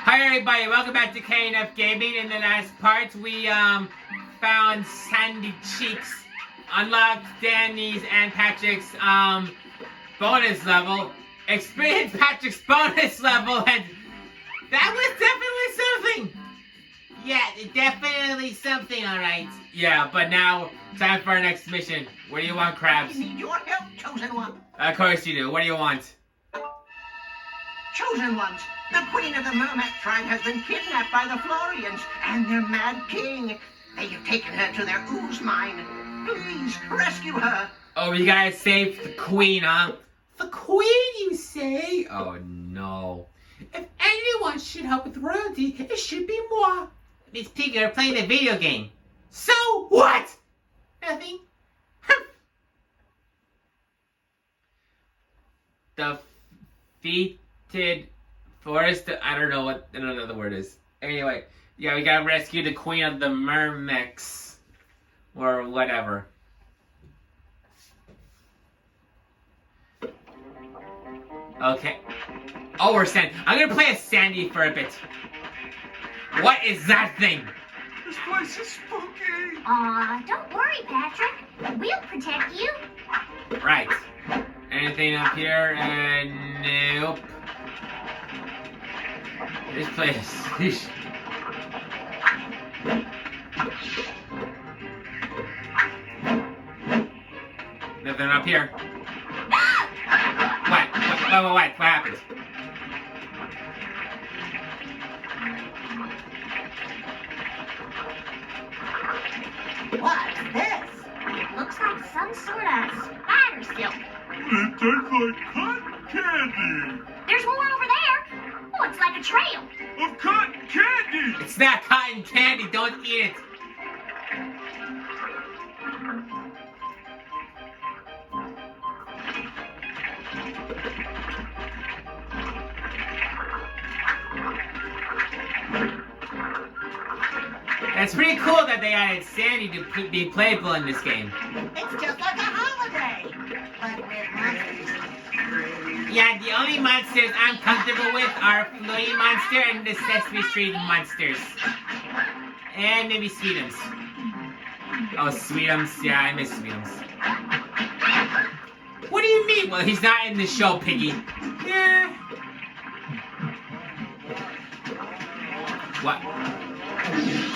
Hi everybody, welcome back to KNF Gaming. In the last part, we found Sandy Cheeks, unlocked Danny's and Patrick's bonus level, experienced Patrick's bonus level, and that was definitely something. Yeah, definitely something, alright. Yeah, but now, time for our next mission. What do you want, Krabs? I need your help, Chosen One. Of course you do. What do you want? Chosen Ones, the Queen of the Mermaid tribe has been kidnapped by the Florians and their mad king. They have taken her to their ooze mine. Please, rescue her. Oh, you gotta save the Queen, huh? The Queen, you say? Oh, no. If anyone should help with royalty, it should be moi. Miss Piggy are playing a video game. So what? Nothing. Defeated forest. I don't know the word is. Anyway, yeah, we gotta rescue the Queen of the Mermex. Or whatever. Okay. Oh, we're Sandy. I'm gonna play as Sandy for a bit. What is that thing? This place is spooky. Don't worry, Patrick. We'll protect you. Right. Anything up here? Nope. This place. Nothing up here. What? What happened? What's this? It looks like some sort of spider silk. It tastes like cotton candy. There's more over there. Oh, it's like a trail. Of cotton candy. It's not cotton candy. Don't eat it. It's pretty cool that they added Sandy to be playable in this game. It's just like a holiday. But with monsters. Yeah, the only monsters I'm comfortable with are Floaty Monster and the Sesame Street monsters. And maybe Sweetums. Oh, Sweetums. Yeah, I miss Sweetums. What do you mean? Well, he's not in the show, Piggy. Yeah. What?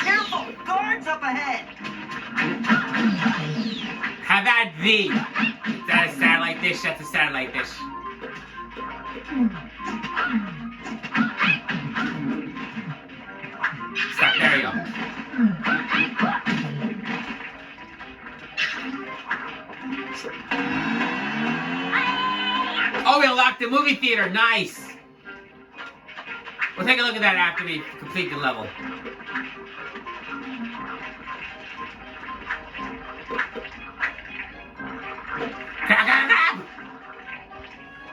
Careful, guards up ahead. Have at thee. Is that a satellite dish? That's a satellite dish. Stop. There you go. Oh, we unlocked the movie theater. Nice. We'll take a look at that after we complete the level.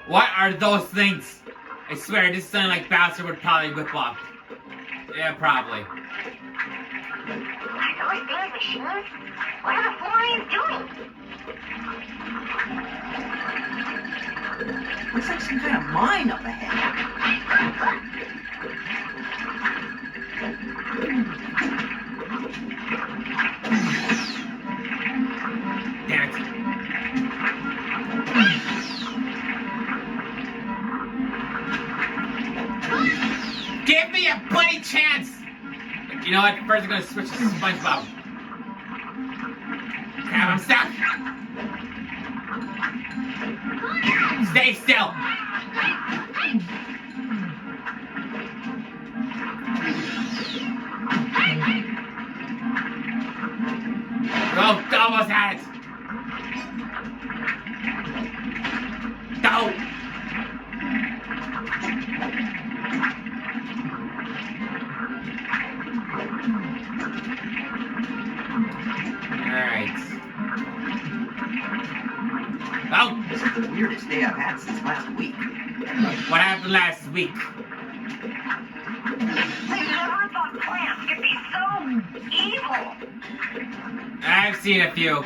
What are those things? I swear, this is something like Bowser would probably whip off. Yeah, probably. Are those things machines? What are the Florians doing? Looks like some kind of mine up ahead. Damn it. Give me a bloody chance! You know what? First I'm gonna switch to SpongeBob. Crap, I'm stuck! Stay still! Oh, almost had it! No! Alright. Oh! This is the weirdest day I've had since last week. What happened last week? I never thought plants could be so evil. I've seen a few.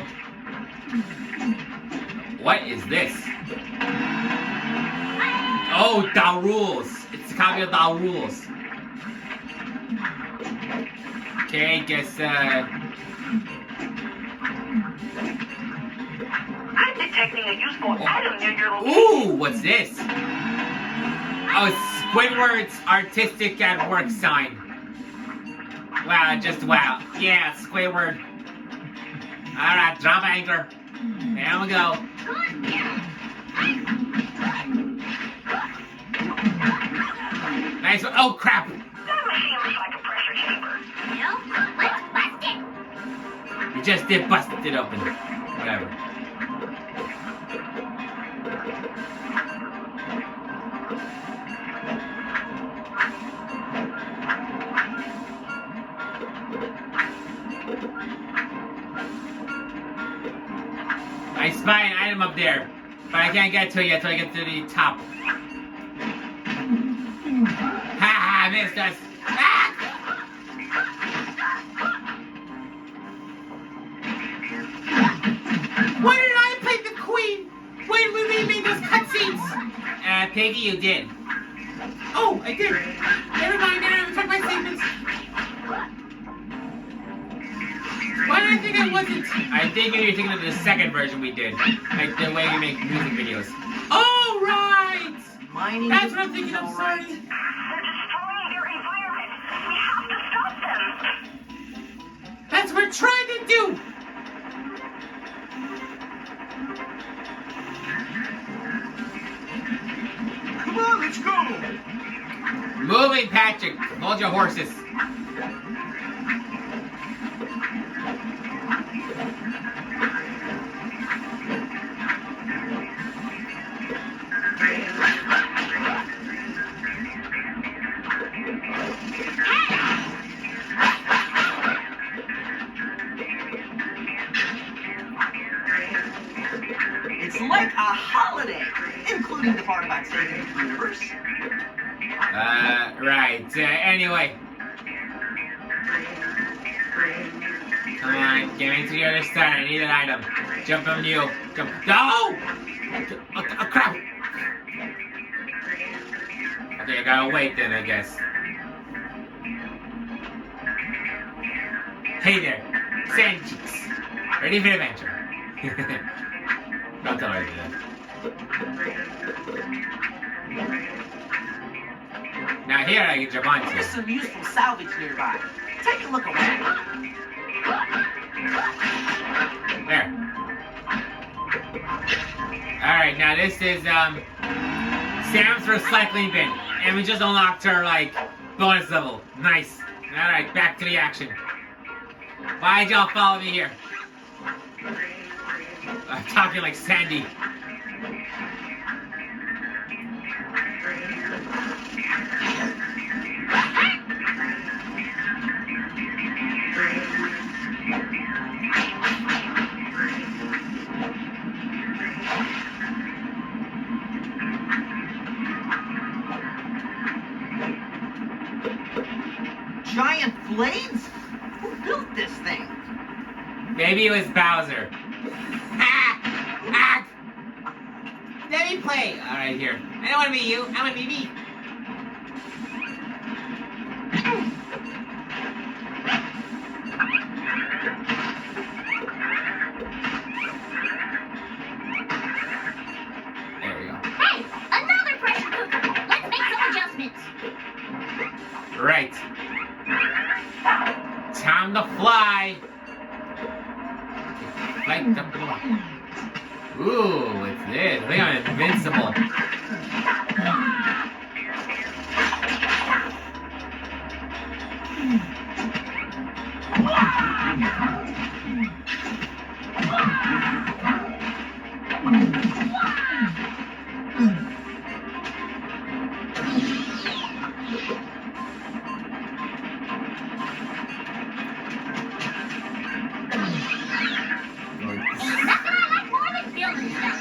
What is this? Oh, Da Rules. It's a copy of Da Rules. Okay, guess, I'm detecting a useful item near your location. ooh, what's this? Oh, Squidward's artistic at work sign. Wow, just wow. Yeah, Squidward. Alright, drop anchor. There we go. Nice one. Oh, crap. That machine looks like a pressure chamber. Well, let's bust it. We just did bust it open. Whatever. I spy an item up there, but I can't get to it yet until I get to the top. Ha ha, missed us. Ah! Why did I play the queen? When we made those cutscenes? Piggy, you did. Oh, I did. Never mind, I never took my statements. Why did I think I wasn't? I think maybe you're thinking of the second version we did. Like the way we make music videos. Oh, right! Mining That's what I'm thinking of, all sorry. right. They're destroying their environment. We have to stop them. That's what we're trying to do! Come on, let's go! Moving, Patrick. Hold your horses. It's like a holiday, including the part about saving the universe. Right. Anyway. Come on, get me to the other side. I need an item. Jump on you. Jump. No! Oh, crap! Okay, I gotta wait then, I guess. Hey there, Sand Cheeks. Ready for adventure. Don't tell her to do that. Now here I can jump onto. There's some useful salvage nearby. Take a look around. There. Alright, now this is Sam's recycling bin. And we just unlocked her like bonus level. Nice. Alright, back to the action. Why'd y'all follow me here? I'm talking like Sandy. Giant blades? Who built this thing? Maybe it was Bowser. Ah! Ah! Let me play. Alright, here. I don't want to be you. I want to be me. There we go. Hey, another pressure cooker. Let's make some adjustments. Right. Time to fly. Flight up the block. Ooh, what's this? I think I'm invincible. Nothing I like more than building stuff.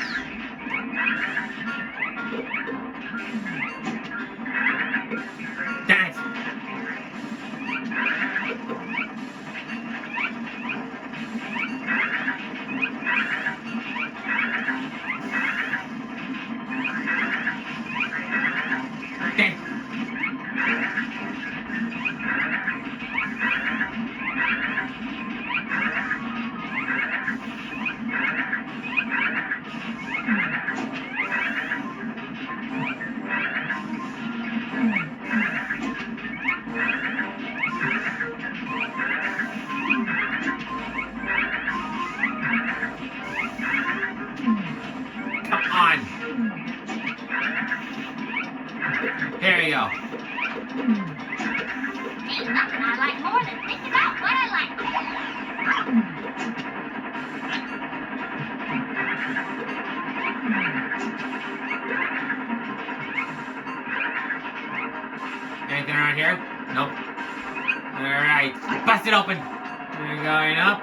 Here we go. Ain't nothing I like more than thinking about what I like. Anything around here? Nope. Alright. Bust it open. We're going up.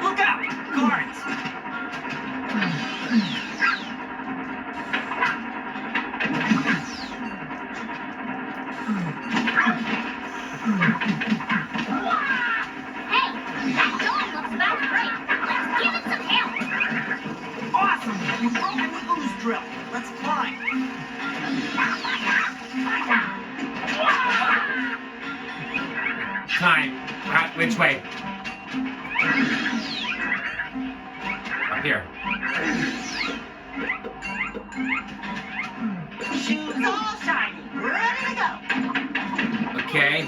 Look out! Guards! Hey, that door looks about to break. Let's give it some help. Awesome! You've broken the ooze drill. Let's climb. Time. Which way? Up here. Shoes all shiny. Ready to go. Okay.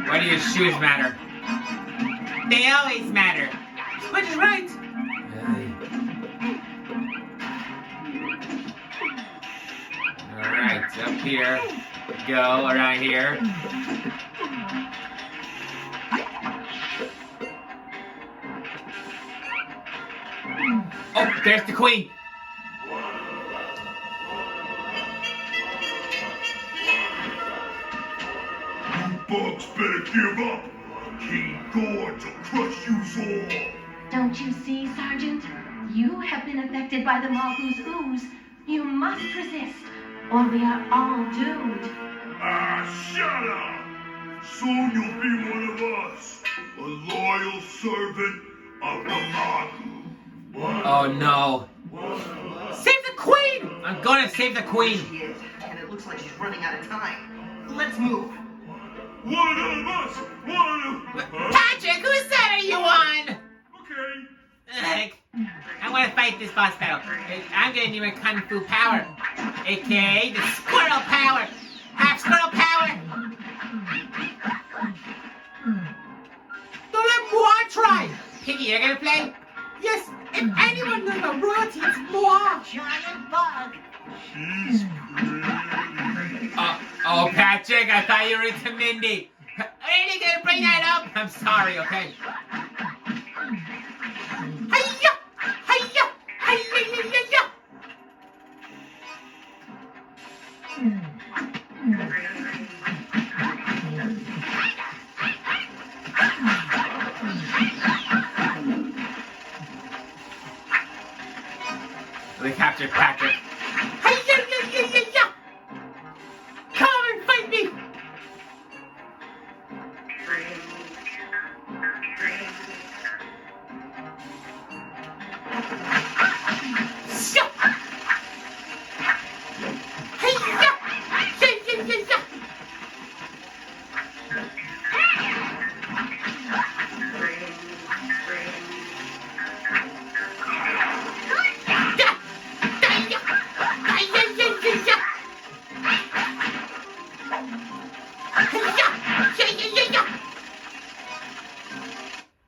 Why do your shoes matter? They always matter. Which is right. Alright, up here. Go around here. Oh, there's the queen. You bugs better give up. King Gorge will crush yous all. Don't you see, Sergeant? You have been affected by the Mongoose ooze. You must resist, or we are all doomed. Ah, shut up! Soon you'll be one of us. A loyal servant of the Magu. Oh no. Save the queen! I'm gonna save the queen. She is, and it looks like she's running out of time. Let's move. One of us! One of... Patrick, whose side are you on? Okay. Ugh. I want to fight this boss battle. I'm gonna need my kung fu power, aka the squirrel power. Have squirrel power. Don't let moi try. Piggy, you're gonna play? Yes. If anyone knows the rules, it's moi. Giant bug. She's pretty. Oh, Patrick, I thought you were into Mindy. Are you gonna bring that up? I'm sorry, okay? Hiya! Hiya! Hiya! We captured Patrick. Hiya! Come and fight me!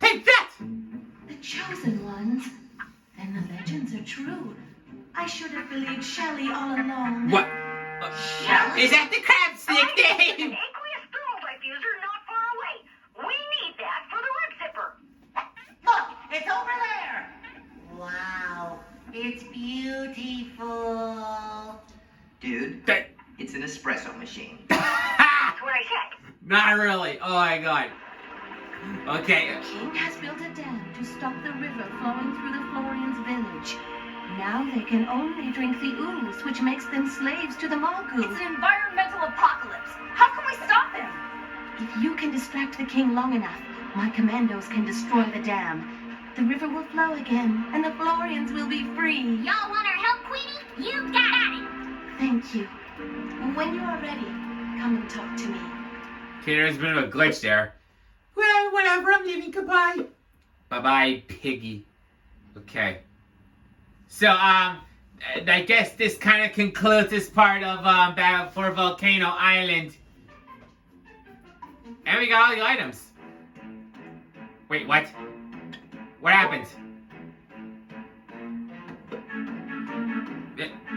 Take that! The chosen ones. Then the legends are true. I should have believed Shelley all along. What? Is that the crab stick An name? aqueous thermal diffuser not far away. We need that for the rib zipper. Look, it's over there. Wow, it's beautiful. Dude, That- it's an espresso machine. That's what I said. Not really. Oh my god. Okay. The king has built a dam to stop the river flowing through the Florians' village. Now they can only drink the ooze, which makes them slaves to the Mongoose. It's an environmental apocalypse. How can we stop them? If you can distract the king long enough, my commandos can destroy the dam. The river will flow again, and the Florians will be free. Y'all want our help, Queenie? You got it. Thank you. When you are ready, come and talk to me. Okay, there's a bit of a glitch there. Well, whatever, I'm leaving. Goodbye. Bye-bye, piggy. Okay. So, I guess this kind of concludes this part of Battle for Volcano Island. And we got all the items. Wait, what? What happened?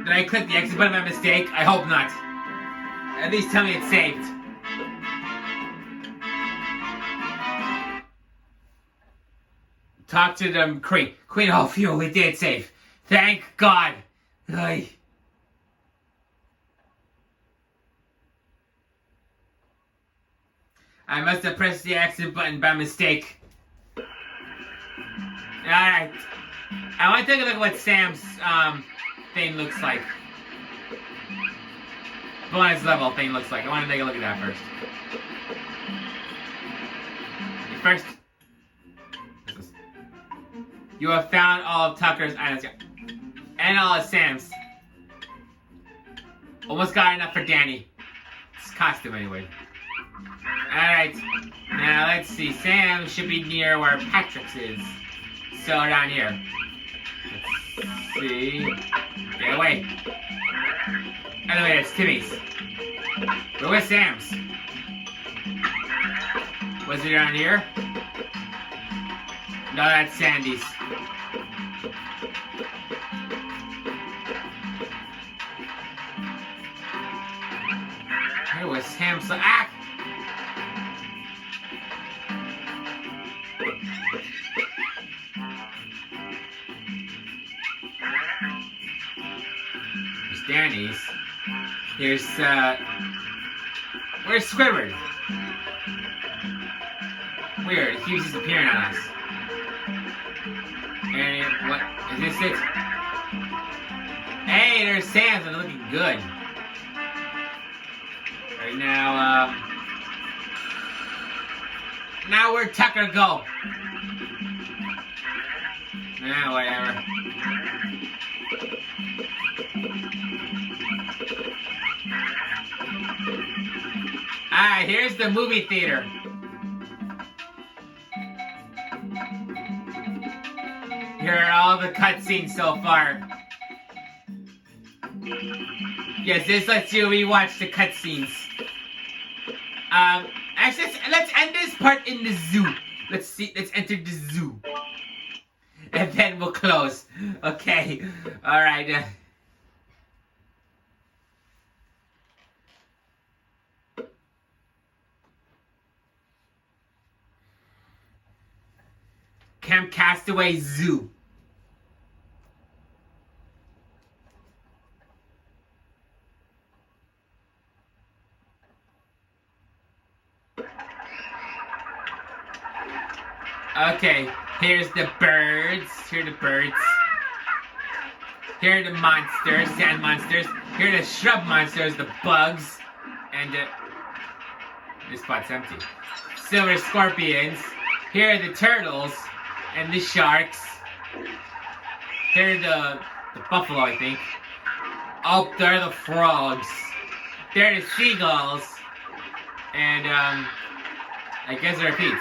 Did I click the exit button by mistake? I hope not. At least tell me it's saved. Talk to the Queen. Queen, oh, phew, we did save. Thank God. Ay. I must have pressed the exit button by mistake. Alright. I want to take a look at what Sam's thing looks like. Bonus level thing looks like. I want to take a look at that first. First, you have found all of Tucker's items and all of Sam's. Almost got enough for Danny. His costume, anyway. Alright, now let's see. Sam should be near where Patrick's is. So down here. Let's see. Get away. Anyway, it's Timmy's. But where's Sam's? Was it down here? No, that's Sandy's. Where was Sam's? Ah! There's Danny's. Here's, where's Squidward? Weird, he keeps disappearing on us. And what, is this it? Hey, there's Sam's, and looking good. Right now, now where'd Tucker go? Nah, whatever. Alright, here's the movie theater. Here are all the cutscenes so far. Yes, this lets you rewatch the cutscenes. Actually, let's end this part in the zoo. Let's see, let's enter the zoo. And then we'll close. Okay, alright. Camp Castaway Zoo. Okay, here's the birds. Here are the birds. Here are the monsters, sand monsters. Here are the shrub monsters, the bugs. And this spot's empty. Silver scorpions. Here are the turtles and the sharks. Here are the buffalo, I think. Oh, there are the frogs. There are the seagulls. And I guess there are feet.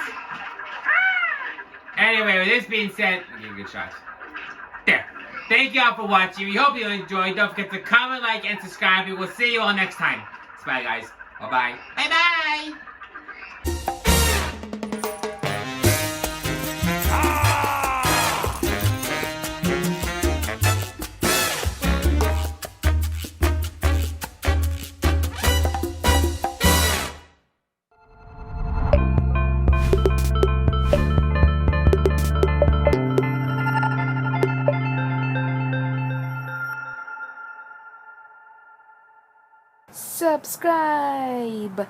Anyway, with this being said, I'll give you a good shot. There. Thank you all for watching. We hope you enjoyed. Don't forget to comment, like, and subscribe. We will see you all next time. Bye, guys. Bye-bye. Bye-bye. Subscribe.